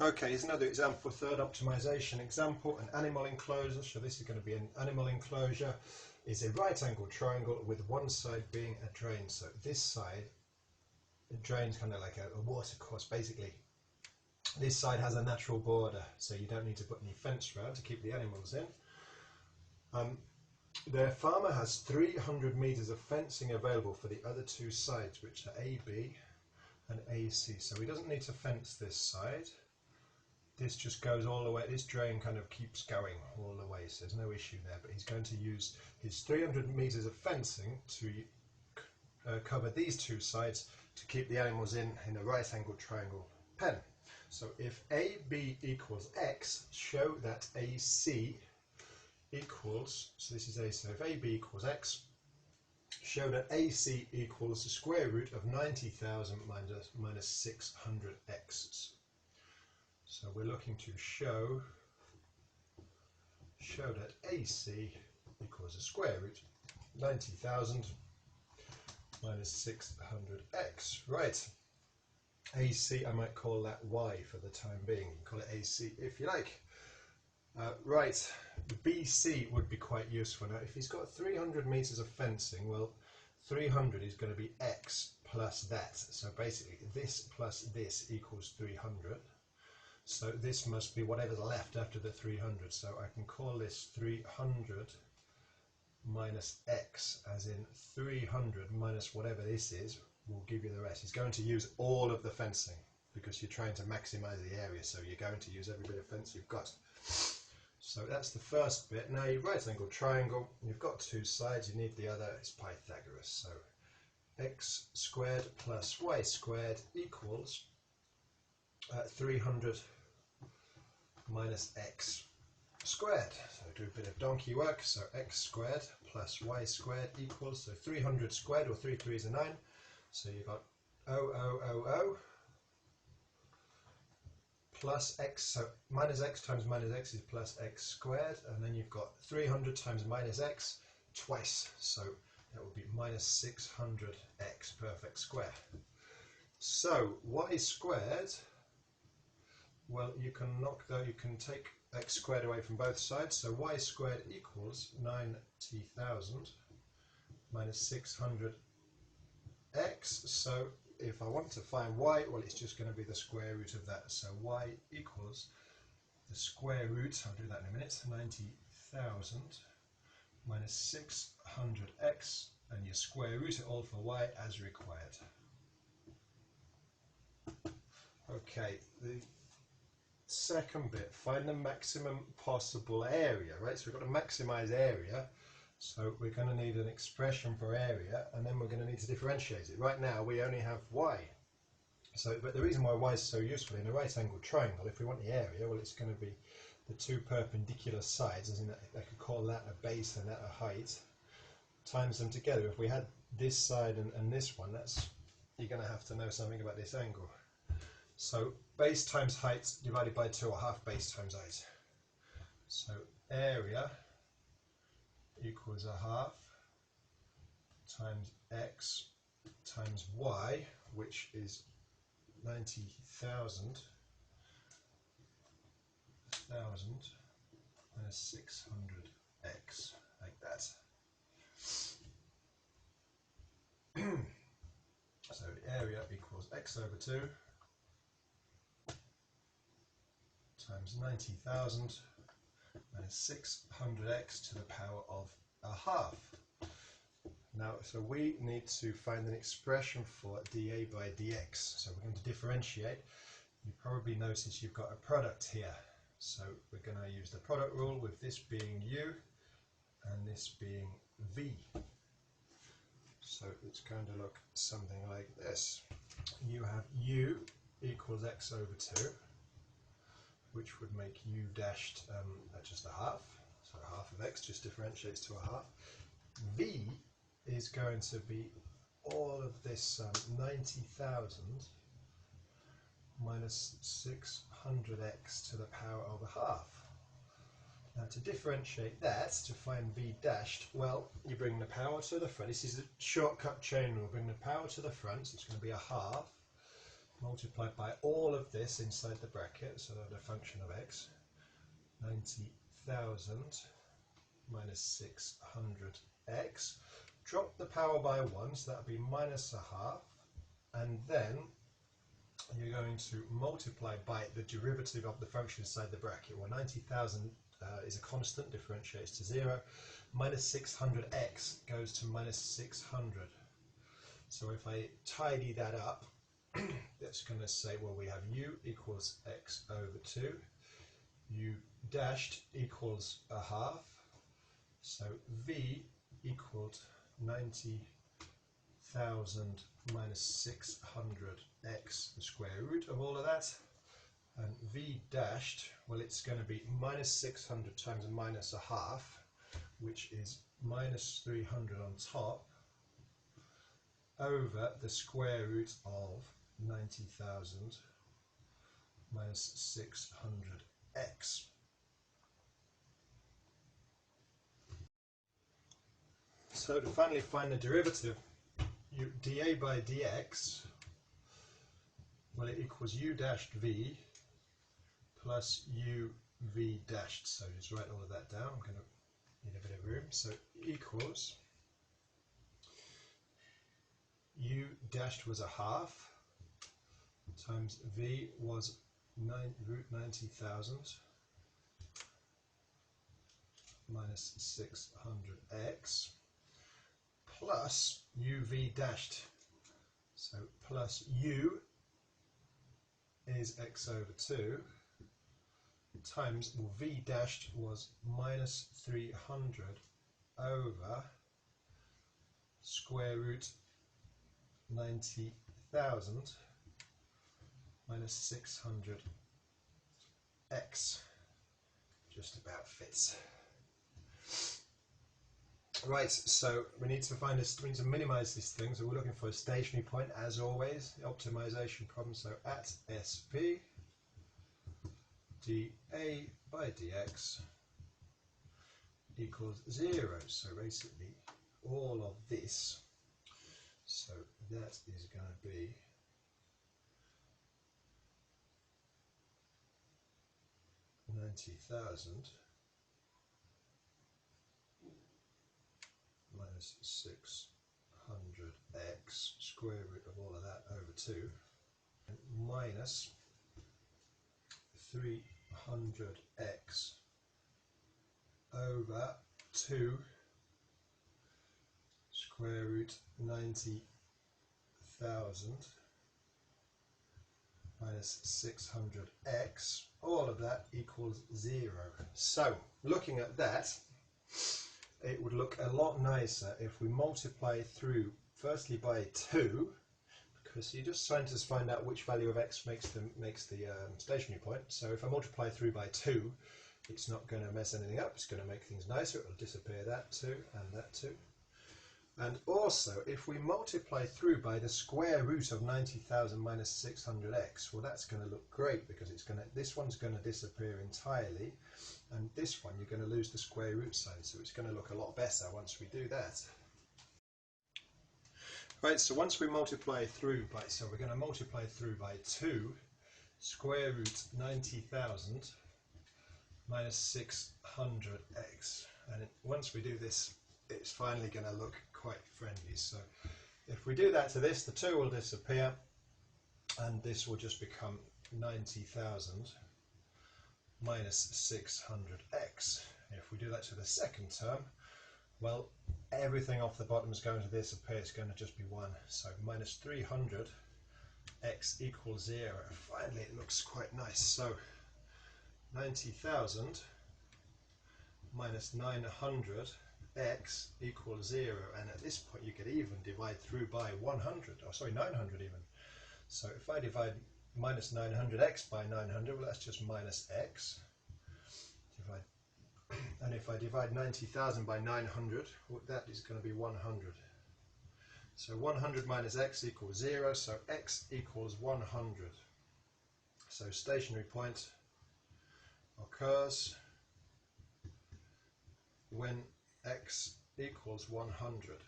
Okay, here's another example, third optimization example, an animal enclosure. So this is going to be an animal enclosure. Is a right angled triangle with one side being a drain. So this side, the drain's kind of like a water course basically. This side has a natural border, so you don't need to put any fence around to keep the animals in. The farmer has 300 meters of fencing available for the other two sides, which are AB and AC. So he doesn't need to fence this side. This just goes all the way, this drain kind of keeps going all the way, so there's no issue there, but he's going to use his 300 meters of fencing to cover these two sides to keep the animals in a right angled triangle pen. So if AB equals X, show that AC equals, so this is AC, so if AB equals X, show that AC equals the square root of 90,000 minus 600X. So we're looking to show that AC equals the square root 90,000 minus 600X. Right. AC, I might call that Y for the time being. You can call it AC if you like. Right, BC would be quite useful. Now, if he's got 300 meters of fencing, well, 300 is going to be X plus that. So basically, this plus this equals 300. So this must be whatever's left after the 300. So I can call this 300 minus X, as in 300 minus whatever this is, will give you the rest. He's going to use all of the fencing because you're trying to maximize the area, so you're going to use every bit of fence you've got. So that's the first bit. Now your right angled triangle, you've got two sides, you need the other, it's Pythagoras. So x squared plus y squared equals 300 minus x squared. So do a bit of donkey work. So x squared plus y squared equals, so 300 squared, or 3 3s are 9. So you've got 0 plus x, so minus x times minus x is plus x squared, and then you've got 300 times minus x twice, so that would be minus 600x perfect square. So y squared, well, you can take x squared away from both sides, so y squared equals 90,000 minus 600x. So if I want to find y, well, it's just going to be the square root of that. So y equals the square root, I'll do that in a minute, 90,000 minus 600x, and you square root it all for y as required. Okay, the second bit, find the maximum possible area, right? So we've got to maximize area. So we're going to need an expression for area, and then we're going to need to differentiate it. Right now we only have y. So, but the reason why y is so useful in a right angled triangle, if we want the area, well, it's going to be the two perpendicular sides, as in I could call that a base and that a height, times them together. If we had this side and this one, you're going to have to know something about this angle. So base times height divided by 2, or half base times height. So area equals a half times x times y, which is 90,000 minus 600x, like that. So area equals x over 2 times 90,000 minus 600x to the power of a half. Now, so we need to find an expression for dA by dx. So we're going to differentiate. You probably notice you've got a product here. So we're going to use the product rule, with this being u and this being v. So it's going to look something like this. You have u equals x over 2, which would make u dashed just a half. So half of x just differentiates to a half. V is going to be all of this 90,000 minus 600x to the power of a half. Now to differentiate that, to find v dashed, well, you bring the power to the front. This is a shortcut chain rule. Bring the power to the front, so it's going to be a half. multiplied by all of this inside the bracket, so that a function of x, 90,000 minus 600x. Drop the power by 1, so that would be minus a half, and then you're going to multiply by the derivative of the function inside the bracket. Well, 90,000 is a constant, differentiates to 0. Minus 600x goes to minus 600. So if I tidy that up, that's going to say, well, we have u equals x over 2, u dashed equals a half, so v equaled 90,000 minus 600x, the square root of all of that, and v dashed, well, it's going to be minus 600 times minus a half, which is minus 300 on top, over the square root of 90,000 minus 600x. So to finally find the derivative, dA by dx, well, it equals u dashed v plus uv dashed. So just write all of that down. I'm going to need a bit of room. So equals u dashed was a half times v was root 90,000 minus 600x plus uv dashed. So plus u is x over 2 times, well, v dashed was minus 300 over square root 90,000 minus 600x. Just about fits. Right, so we need to find this, we need to minimize this thing, so we're looking for a stationary point as always, the optimization problem. So at SP, dA by dx equals 0. So basically all of this, so that is going to be $90,000 minus 600x, square root of all of that over 2, and minus 300x over 2 square root 90,000 minus 600x, all of that equals 0. So looking at that, it would look a lot nicer if we multiply through firstly by 2, because you're just trying to find out which value of x makes the stationary point. So if I multiply through by 2, it's not going to mess anything up, it's going to make things nicer. It will disappear that 2 and that 2. And also, if we multiply through by the square root of 90,000 minus 600x, well, that's going to look great, because it's going to, this one's going to disappear entirely, and this one you're going to lose the square root sign, so it's going to look a lot better once we do that. Right, so once we multiply through by, so we're going to multiply through by 2 square root 90,000 minus 600x, and once we do this, it's finally going to look quite friendly. So if we do that to this, the 2 will disappear and this will just become 90,000 minus 600x. If we do that to the second term, well, everything off the bottom is going to disappear, it's going to just be 1. So minus 300x equals 0. Finally it looks quite nice. So 90,000 minus 900 x equals 0, and at this point you could even divide through by 100, or sorry, 900 even. So if I divide minus 900x by 900, well, that's just minus x. And if I divide 90,000 by 900, well, that is going to be 100. So 100 minus x equals 0, so x equals 100. So stationary point occurs when x equals 100.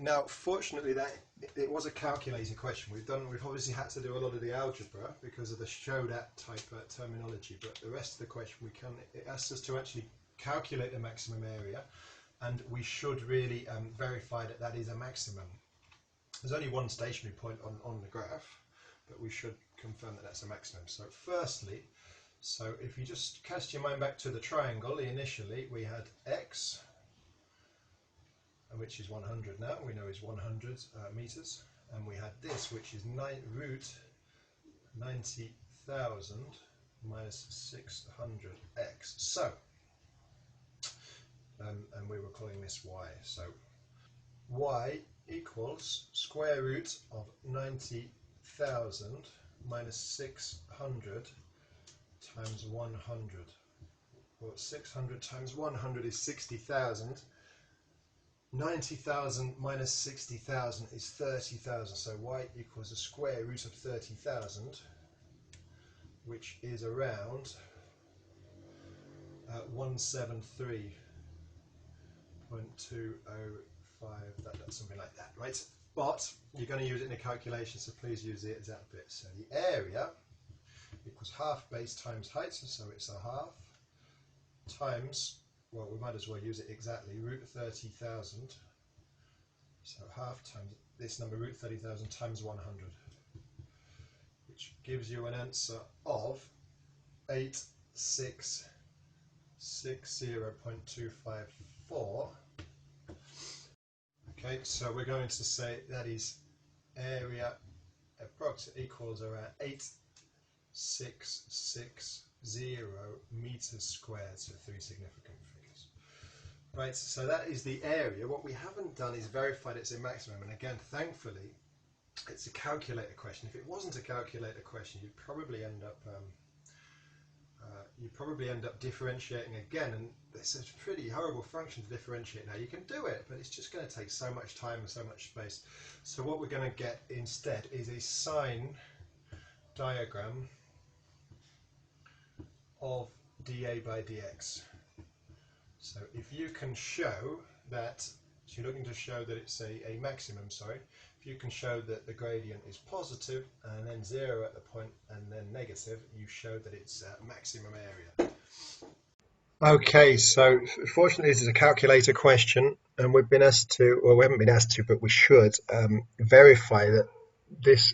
Now, fortunately, that it was a calculator question. We've obviously had to do a lot of the algebra because of the show that type terminology. But the rest of the question, it asks us to actually calculate the maximum area, and we should really verify that that is a maximum. There's only one stationary point on the graph, but we should confirm that that's a maximum. So firstly, if you just cast your mind back to the triangle, initially we had x, which is 100 now, we know is 100 meters, and we had this, which is root 90,000 minus 600x. So, and we were calling this y. So, y equals square root of 90,000 minus 600 times 100. Well, 600 times 100 is 60,000. 90,000 minus 60,000 is 30,000. So y equals the square root of 30,000, which is around 173.205. That's something like that, right? But you're going to use it in a calculation, so please use the exact bit. So the area equals half base times height, so it's a half, times, well, we might as well use it exactly, root 30,000. So half times this number, root 30,000 times 100, which gives you an answer of 8660.254. Okay, so we're going to say that is area approximately equals around 8660 meters squared, so 3 significant figures. Right, so that is the area. What we haven't done is verified it's a maximum, and again, thankfully, it's a calculator question. If it wasn't a calculator question, you'd probably end up differentiating again, and it's a pretty horrible function to differentiate. Now you can do it, but it's just going to take so much time and so much space. So what we're going to get instead is a sine diagram of dA by dx. So if you can show that, so you're looking to show that it's a maximum, sorry, if you can show that the gradient is positive and then 0 at the point and then negative, you show that it's a maximum area. Okay, so fortunately this is a calculator question, and we've been asked to, well, we haven't been asked to, but we should verify that this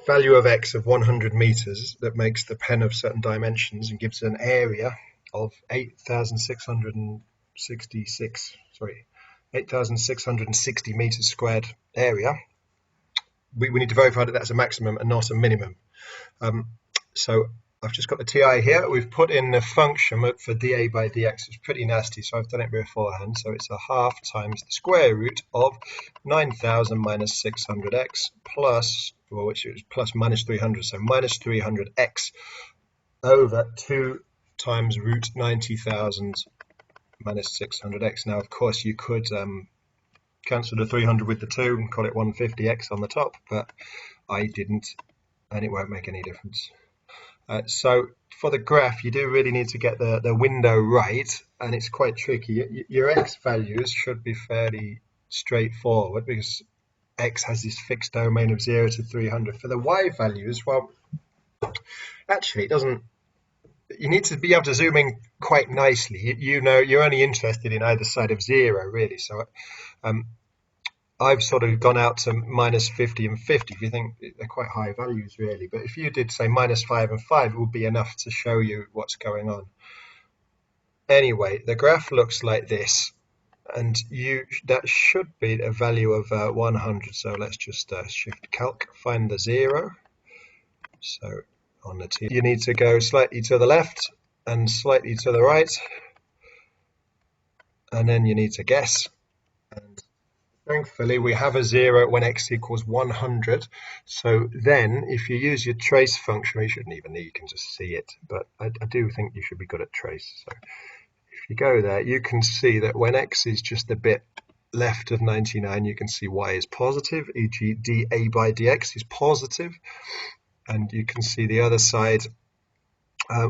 value of x of 100 meters that makes the pen of certain dimensions and gives an area of 8,660 meters squared area. We need to verify that that's a maximum and not a minimum. So I've just got the TI here. We've put in the function for dA by dx. It's pretty nasty, so I've done it beforehand. So it's a half times the square root of 9,000 minus 600x plus, well, which is plus minus 300, so minus 300x over 2 times root 90,000 minus 600x. Now, of course, you could cancel the 300 with the 2 and call it 150x on the top, but I didn't, and it won't make any difference. So for the graph, you do really need to get the window right, and it's quite tricky. Your x values should be fairly straightforward because x has this fixed domain of 0 to 300. For the y values, well, actually it doesn't. You need to be able to zoom in quite nicely. You know, you're only interested in either side of 0, really. So I've sort of gone out to minus 50 and 50 if you think they're quite high values, really. But if you did say minus 5 and 5, it would be enough to show you what's going on. Anyway, the graph looks like this, and that should be a value of 100. So let's just shift calc, find the 0. So on the T, you need to go slightly to the left and slightly to the right, and then you need to guess. And thankfully, we have a 0 when x equals 100. So then, if you use your trace function, you shouldn't even need, you can just see it. But I do think you should be good at trace. So if you go there, you can see that when x is just a bit left of 99, you can see y is positive, e.g. dA by dx is positive. And you can see the other side,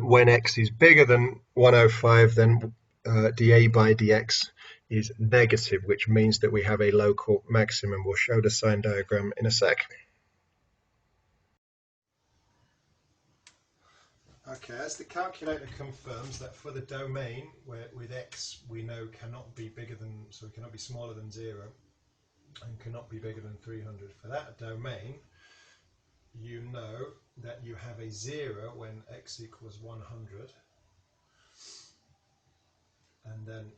when x is bigger than 105, then dA by dx is negative, which means that we have a local maximum. We'll show the sign diagram in a sec. Okay, as the calculator confirms that for the domain where with x we know cannot be bigger than, so it cannot be smaller than 0 and cannot be bigger than 300, for that domain you know that you have a 0 when x equals 100, and then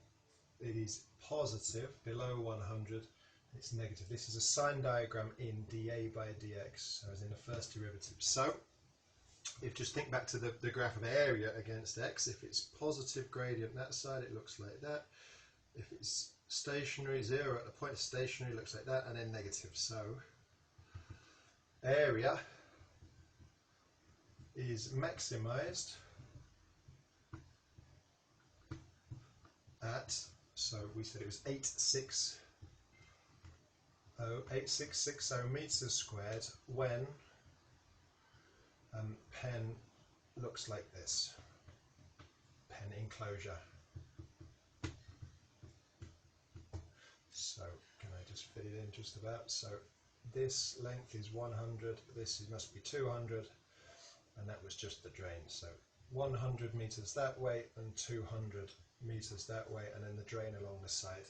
it is positive below 100, it's negative. This is a sign diagram in dA by dx, so as in the first derivative. So if just think back to the graph of area against x, if it's positive gradient that side, it looks like that. If it's stationary, 0 at the point of stationary, it looks like that, and then negative. So area is maximized at, so we said it was 8660 meters squared when pen looks like this, pen enclosure. So can I just fit it in just about? So this length is 100, this must be 200, and that was just the drain. So 100 meters that way and 200 meters that way, and then the drain along the side.